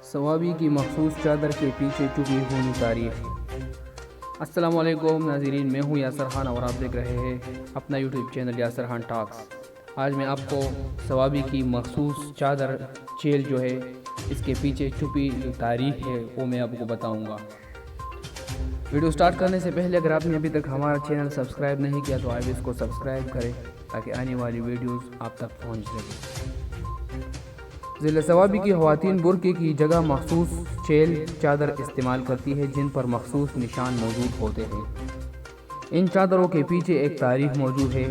صوابی کی مخصوص چادر کے پیچھے چھپی ہوئی تاریخ۔ السلام علیکم ناظرین، میں ہوں یاسر خان اور آپ دیکھ رہے ہیں اپنا یوٹیوب چینل یاسر خان ٹاکس۔ آج میں آپ کو صوابی کی مخصوص چادر چیل جو ہے اس کے پیچھے چھپی جو تاریخ ہے وہ میں آپ کو بتاؤں گا۔ ویڈیو سٹارٹ کرنے سے پہلے اگر آپ نے ابھی تک ہمارا چینل سبسکرائب نہیں کیا تو آپ اس کو سبسکرائب کریں تاکہ آنے والی ویڈیوز آپ تک پہنچ سکیں۔ ضلع صوابی کی خواتین برقعے کی جگہ مخصوص چیل چادر استعمال کرتی ہے جن پر مخصوص نشان موجود ہوتے ہیں۔ ان چادروں کے پیچھے ایک تاریخ موجود ہے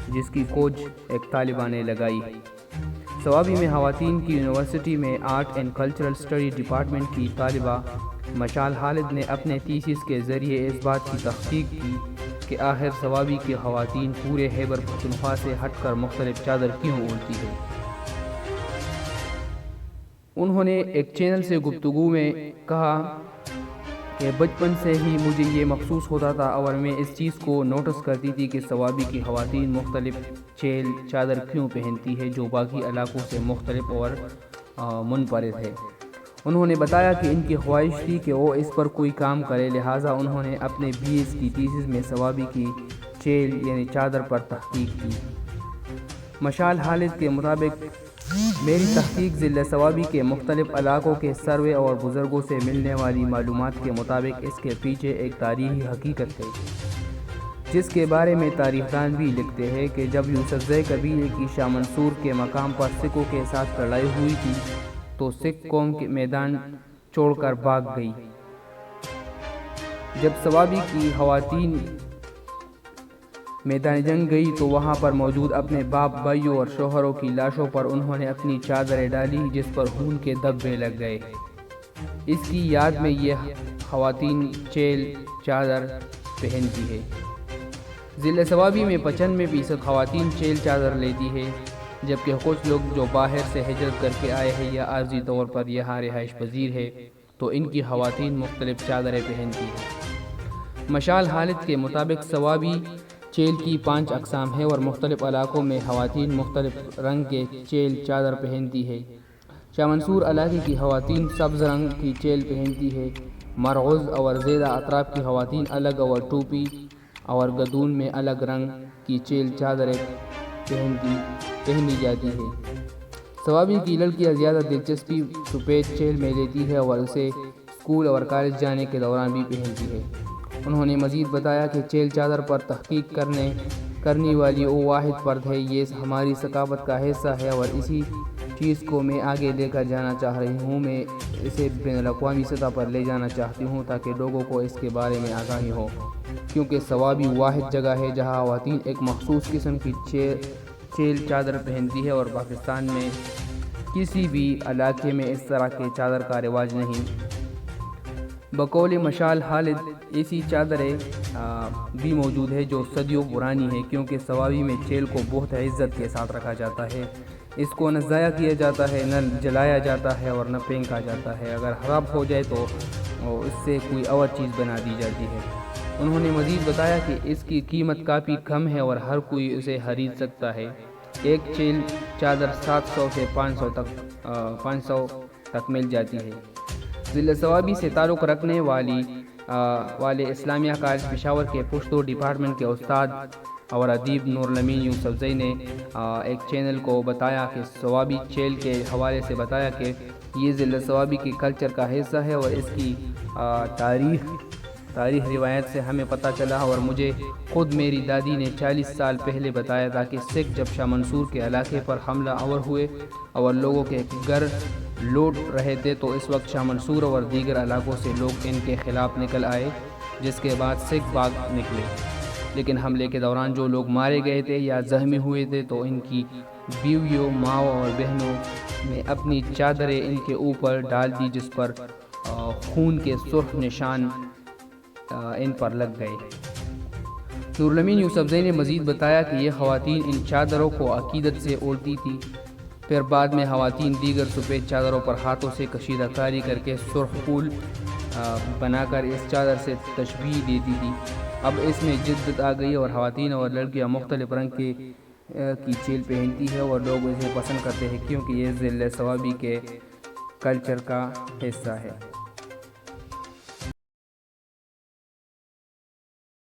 جس کی کھوج ایک طالبہ نے لگائی۔ صوابی میں خواتین کی یونیورسٹی میں art and cultural study department کی طالبہ مشال خالد نے اپنے تھیسس کے ذریعے اس بات کی تحقیق کی کہ آخر صوابی کی خواتین پورے خیبر پختونخوا سے ہٹ کر مختلف چادر کیوں اوڑھتی ہے۔ انہوں نے ایک چینل سے گفتگو میں کہا کہ بچپن سے ہی مجھے یہ محسوس ہوتا تھا اور میں اس چیز کو نوٹس کرتی تھی کہ صوابی کی خواتین مختلف چیل چادر کیوں پہنتی ہے جو باقی علاقوں سے مختلف اور منفرد ہے۔ انہوں نے بتایا کہ ان کی خواہش تھی کہ وہ اس پر کوئی کام کرے، لہٰذا انہوں نے اپنے BS کی تھیسس میں صوابی کی چیل یعنی چادر پر تحقیق کی۔ مشال خالد کے مطابق میری تحقیق ضلع صوابی کے مختلف علاقوں کے سروے اور بزرگوں سے ملنے والی معلومات کے مطابق اس کے پیچھے ایک تاریخی حقیقت ہے جس کے بارے میں تاریخ دان بھی لکھتے ہیں کہ جب یوسفزئی قبیلے کی شاہ منصور کے مقام پر سکھوں کے ساتھ لڑائی ہوئی تھی تو سکھ قوم کے میدان چھوڑ کر بھاگ گئی۔ جب صوابی کی خواتین میدان جنگ گئی تو وہاں پر موجود اپنے باپ، بھائیوں اور شوہروں کی لاشوں پر انہوں نے اپنی چادریں ڈالی جس پر خون کے دھبے لگ گئے۔ اس کی یاد میں یہ خواتین چیل چادر پہنتی ہے۔ ضلع صوابی میں 95% خواتین چیل چادر لیتی ہے جبکہ کچھ لوگ جو باہر سے ہجرت کر کے آئے ہیں یا عارضی طور پر یہاں رہائش پذیر ہے تو ان کی خواتین مختلف چادریں پہنتی ہیں۔ مشال خالد کے مطابق صوابی چیل کی 5 اقسام ہیں اور مختلف علاقوں میں خواتین مختلف رنگ کے چیل چادر پہنتی ہے۔ شاہ منصور علاقے کی خواتین سبز رنگ کی چیل پہنتی ہے، مرغوز اور زیدہ اطراف کی خواتین الگ اور ٹوپی اور گدون میں الگ رنگ کی چیل چادریں پہنی جاتی ہے۔ صوابی کی لڑکیاں زیادہ دلچسپی سفید چیل میں لیتی ہے اور اسے اسکول اور کالج جانے کے دوران بھی پہنتی ہے۔ انہوں نے مزید بتایا کہ چیل چادر پر تحقیق کرنے والی وہ واحد فرد ہے، یہ ہماری ثقافت کا حصہ ہے اور اسی چیز کو میں آگے لے کر جانا چاہ رہی ہوں۔ میں اسے بین الاقوامی سطح پر لے جانا چاہتی ہوں تاکہ لوگوں کو اس کے بارے میں آگاہی ہو، کیونکہ صوابی واحد جگہ ہے جہاں خواتین ایک مخصوص قسم کی چیل چادر پہنتی ہے اور پاکستان میں کسی بھی علاقے میں اس طرح کے چادر کا رواج نہیں۔ بقول مشال خالد ایسی چادریں بھی موجود ہے جو صدیوں پرانی ہے کیونکہ صوابی میں چیل کو بہت عزت کے ساتھ رکھا جاتا ہے۔ اس کو نہ ضائع کیا جاتا ہے، نہ جلایا جاتا ہے اور نہ پھینکا جاتا ہے۔ اگر خراب ہو جائے تو اس سے کوئی اور چیز بنا دی جاتی ہے۔ انہوں نے مزید بتایا کہ اس کی قیمت کافی کم ہے اور ہر کوئی اسے خرید سکتا ہے۔ ایک چیل چادر 700 سے 500 تک مل جاتی ہے۔ ضلع صوابی سے تعلق رکھنے والے اسلامیہ کالج پشاور کے پشتو ڈپارٹمنٹ کے استاد اور ادیب نور الامین یوسفزئی نے ایک چینل کو بتایا کہ صوابی چیل کے حوالے سے بتایا کہ یہ ضلع صوابی کے کلچر کا حصہ ہے اور اس کی تاریخ روایت سے ہمیں پتہ چلا اور مجھے خود میری دادی نے 40 سال پہلے بتایا تھا کہ سکھ جب شاہ منصور کے علاقے پر حملہ آور ہوئے اور لوگوں کے گھر لوٹ رہے تھے تو اس وقت شاہ منصور اور دیگر علاقوں سے لوگ ان کے خلاف نکل آئے، جس کے بعد سکھ بھاگ نکلے، لیکن حملے کے دوران جو لوگ مارے گئے تھے یا زخمی ہوئے تھے تو ان کی بیویوں، ماؤں اور بہنوں نے اپنی چادریں ان کے اوپر ڈال دی جس پر خون کے سرخ نشان ان پر لگ گئے۔ نور الامین یوسفزئی نے مزید بتایا کہ یہ خواتین ان چادروں کو عقیدت سے اوڑھتی تھی، پھر بعد میں خواتین دیگر سفید چادروں پر ہاتھوں سے کشیدہ کاری کر کے سرخ پھول بنا کر اس چادر سے تشبیہ دیتی تھی۔ اب اس میں جدت آ گئی اور خواتین اور لڑکیاں مختلف رنگ کی چیل پہنتی ہے اور لوگ اسے پسند کرتے ہیں کیونکہ یہ ضلع صوابی کے کلچر کا حصہ ہے۔